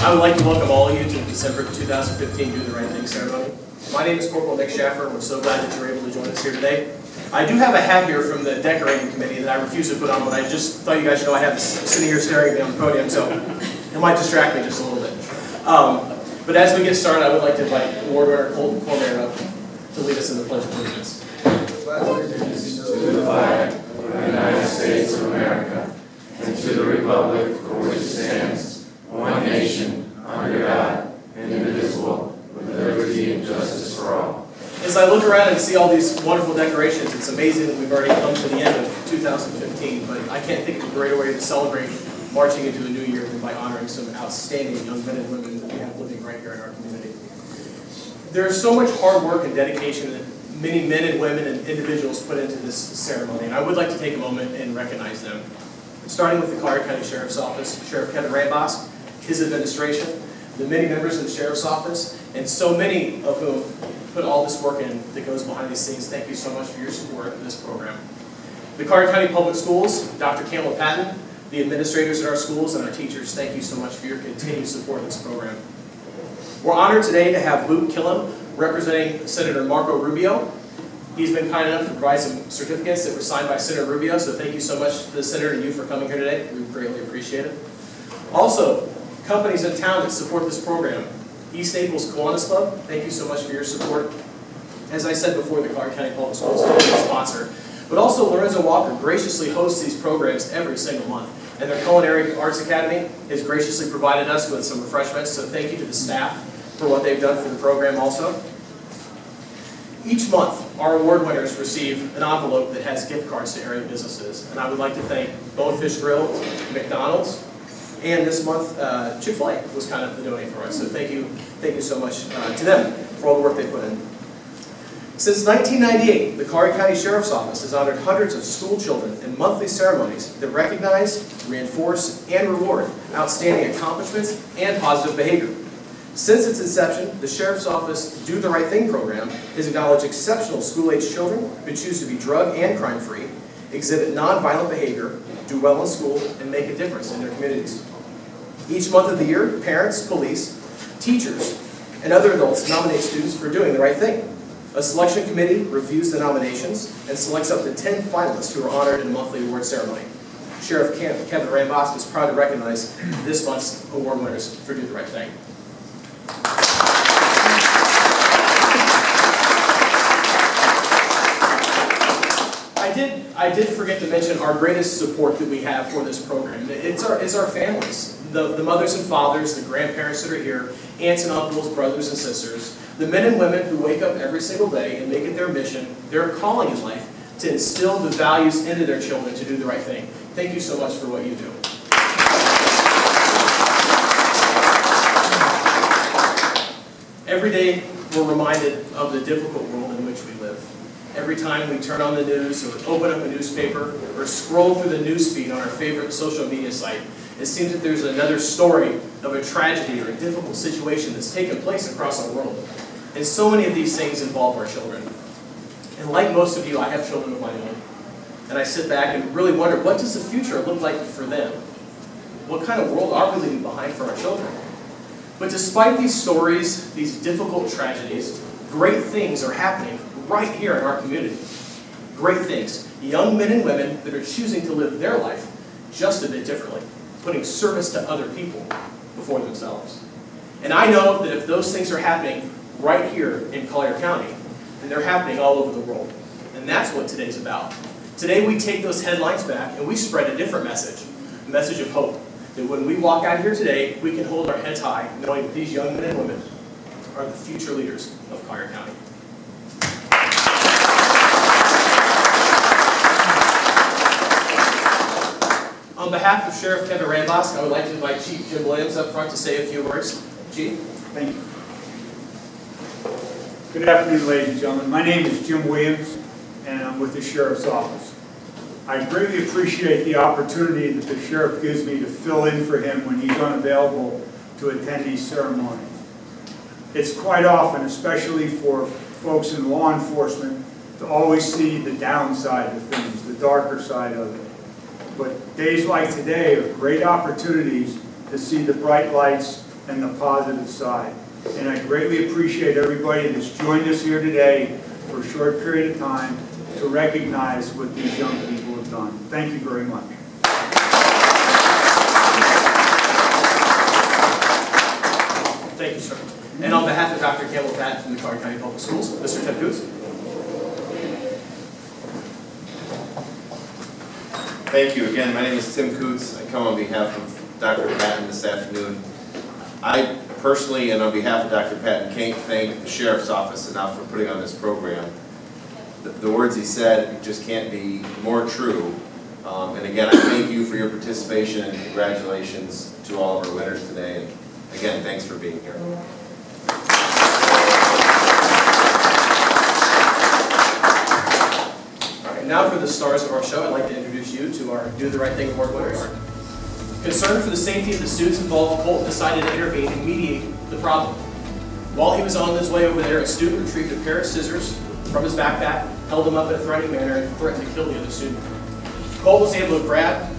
I would like to welcome all of you to the December 2015 Do the Right Thing ceremony. My name is Corporal Nick Schaffer, and we're so glad that you're able to join us here today. I do have a hat here from the decorating committee that I refuse to put on, but I just thought you guys should know I have this sitting here staring at me on the podium, so it might distract me just a little bit. But as we get started, I would like to invite award winner Collier up to lead us in the Pledge of Allegiance. Pledge allegiance to the flag of the United States of America and to the republic for which it stands, one nation, under God, indivisible, with liberty and justice for all. As I look around and see all these wonderful decorations, it's amazing that we've already come to the end of 2015, but I can't think of a greater way to celebrate marching into the new year than by honoring some outstanding young men and women that we have living right here in our community. There's so much hard work and dedication that many men and women and individuals put into this ceremony, and I would like to take a moment and recognize them. Starting with the Collier County Sheriff's Office, Sheriff Kevin Rambosk, his administration, the many members of the Sheriff's Office, and so many of whom put all this work in that goes behind these scenes. Thank you so much for your support of this program. The Collier County Public Schools, Dr. Campbell Patton, the administrators at our schools, and our teachers, thank you so much for your continued support of this program. We're honored today to have Luke Killam representing Senator Marco Rubio. He's been kind enough to provide some certificates that were signed by Senator Rubio, so thank you so much to the Senator and you for coming here today. We greatly appreciate it. Also, companies in town that support this program. East Naples Kiwanis Club, thank you so much for your support. As I said before, the Collier County Public Schools is a sponsor. But also, Lorenzo Walker graciously hosts these programs every single month. And their Culinary Arts Academy has graciously provided us with some refreshments, so thank you to the staff for what they've done for the program also. Each month, our award winners receive an envelope that has gift cards to area businesses. And I would like to thank Bonefish Grill, McDonald's, and this month, Chick-fil-A was kind of the donor for us. So thank you so much to them for all the work they put in. Since 1998, the Collier County Sheriff's Office has honored hundreds of school children in monthly ceremonies that recognize, reinforce, and reward outstanding accomplishments and positive behavior. Since its inception, the Sheriff's Office Do the Right Thing program has acknowledged exceptional school-age children who choose to be drug and crime-free, exhibit nonviolent behavior, do well in school, and make a difference in their communities. Each month of the year, parents, police, teachers, and other adults nominate students for doing the right thing. A selection committee reviews the nominations and selects up to 10 finalists who are honored in a monthly award ceremony. Sheriff Kevin Rambosk is proud to recognize this month's award winners for Do the Right Thing. I did forget to mention our greatest support that we have for this program. It's our families, the mothers and fathers, the grandparents that are here, aunts and uncles, brothers and sisters, the men and women who wake up every single day and make it their mission, their calling in life, to instill the values into their children to do the right thing. Thank you so much for what you do. Every day we're reminded of the difficult world in which we live. Every time we turn on the news or open up a newspaper or scroll through the news feed on our favorite social media site, it seems that there's another story of a tragedy or a difficult situation that's taken place across our world. And so many of these things involve our children. And like most of you, I have children of my own. And I sit back and really wonder, what does the future look like for them? What kind of world are we leaving behind for our children? But despite these stories, these difficult tragedies, great things are happening right here in our community. Great things. Young men and women that are choosing to live their life just a bit differently, putting service to other people before themselves. And I know that if those things are happening right here in Collier County, then they're happening all over the world. And that's what today's about. Today we take those headlines back and we spread a different message, a message of hope. That when we walk out here today, we can hold our heads high, knowing that these young men and women are the future leaders of Collier County. On behalf of Sheriff Kevin Rambosk, I would like to invite Chief Jim Williams up front to say a few words. Chief? Thank you. Good afternoon, ladies and gentlemen. My name is Jim Williams, and I'm with the Sheriff's Office. I greatly appreciate the opportunity that the Sheriff gives me to fill in for him when he's unavailable to attend these ceremonies. It's quite often, especially for folks in law enforcement, to always see the downside of things, the darker side of it. But days like today are great opportunities to see the bright lights and the positive side. And I greatly appreciate everybody that's joined us here today for a short period of time to recognize what these young people have done. Thank you very much. Thank you, sir. And on behalf of Dr. Campbell Patton from the Collier County Public Schools, Mr. Ted Coots. Thank you again. My name is Tim Coots. I come on behalf of Dr. Patton this afternoon. I personally, and on behalf of Dr. Patton, can't thank the Sheriff's Office enough for putting on this program. The words he said just can't be more true. And again, I thank you for your participation and congratulations to all of our winners today. And again, thanks for being here. All right, now for the stars of our show, I'd like to introduce you to our Do the Right Thing Award winners. Concerned for the safety of the students involved, Colt decided to intervene and mediate the problem. While he was on his way over there, a student retrieved a pair of scissors from his backpack, held them up in a threatening manner, and threatened to kill the other student. Colt was able to grab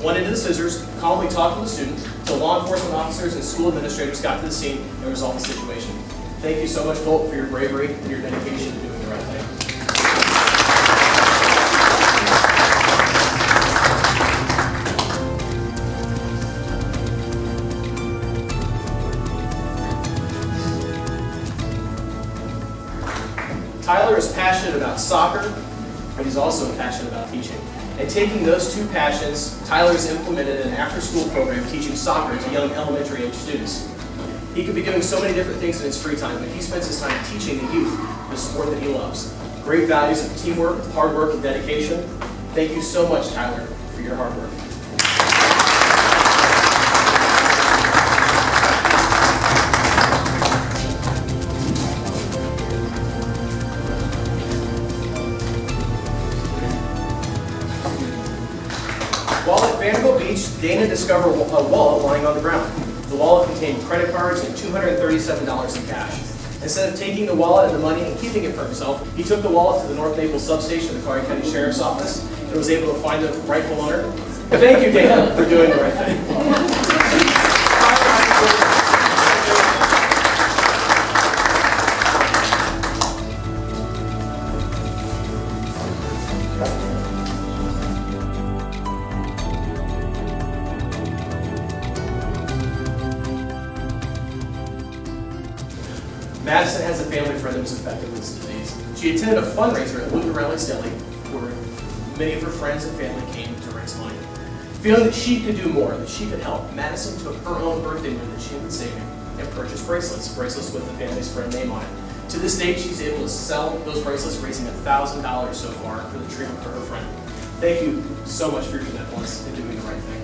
one end of the scissors, calmly talk to the student, until law enforcement officers and school administrators got to the scene and resolved the situation. Thank you so much, Colt, for your bravery and your dedication to doing the right thing. Tyler is passionate about soccer, but he's also passionate about teaching. And taking those two passions, Tyler has implemented an after-school program teaching soccer to young elementary-age students. He could be doing so many different things in his free time, but he spends his time teaching the youth the sport that he loves. Great values of teamwork, hard work, and dedication. Thank you so much, Tyler, for your hard work. While at Vanderbilt Beach, Dana discovered a wallet lying on the ground. The wallet contained credit cards and $237 in cash. Instead of taking the wallet and the money and keeping it for himself, he took the wallet to the North Naples substation of the Collier County Sheriff's Office and was able to find the rightful owner. Thank you, Dana, for doing the right thing. Madison has a family friend that was affected with this disease. She attended a fundraiser at Lucarelli's Deli where many of her friends and family came to raise money. Feeling that she could do more, that she could help, Madison took her own birthday money that she had been saving and purchased bracelets with the family's friend name on it. To this date, she's able to sell those bracelets, raising $1,000 so far for the treatment for her friend. Thank you so much for your benevolence and doing the right thing.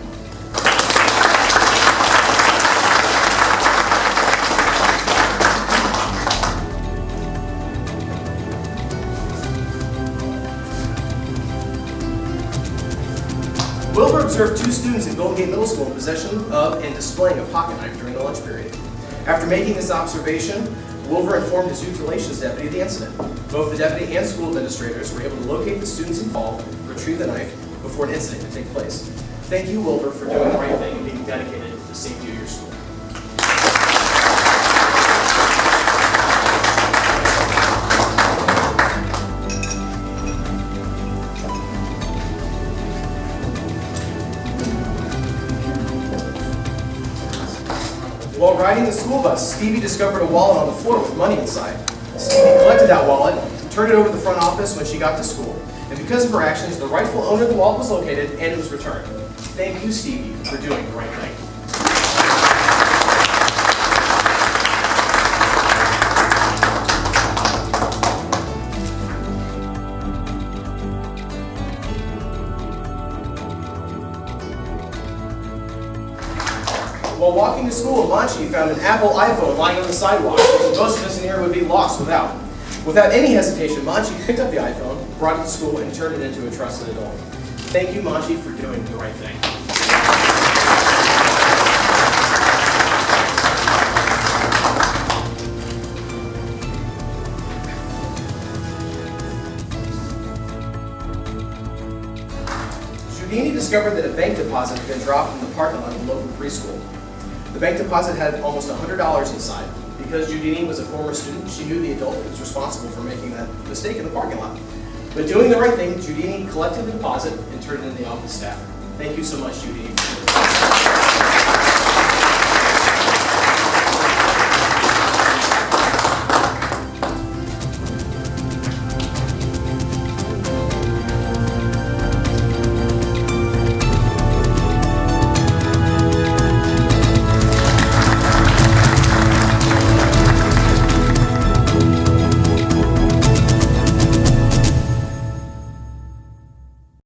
Wilbur observed two students at Golden Gate Middle School in possession of and displaying a pocket knife during the lunch period. After making this observation, Wilbur informed his youth relations deputy of the incident. Both the deputy and school administrators were able to locate the students involved, retrieve the knife, before an incident could take place. Thank you, Wilbur, for doing the right thing and being dedicated to the safety of your school. While riding the school bus, Stevie discovered a wallet on the floor with money inside. Stevie collected that wallet, turned it over to the front office when she got to school. And because of her actions, the rightful owner of the wallet was located and it was returned. Thank you, Stevie, for doing the right thing. While walking to school, Manchi found an Apple iPhone lying on the sidewalk, which most of us in here would be lost without. Without any hesitation, Manchi picked up the iPhone, brought it to school, and turned it into a trusted adult. Thank you, Manchi, for doing the right thing. Giudini discovered that a bank deposit had been dropped in the parking lot of the local preschool. The bank deposit had almost $100 inside. Because Judini was a former student, she knew the adult that was responsible for making that mistake in the parking lot. But doing the right thing, Judini collected the deposit and turned it in to the office staff. Thank you so much, Judini.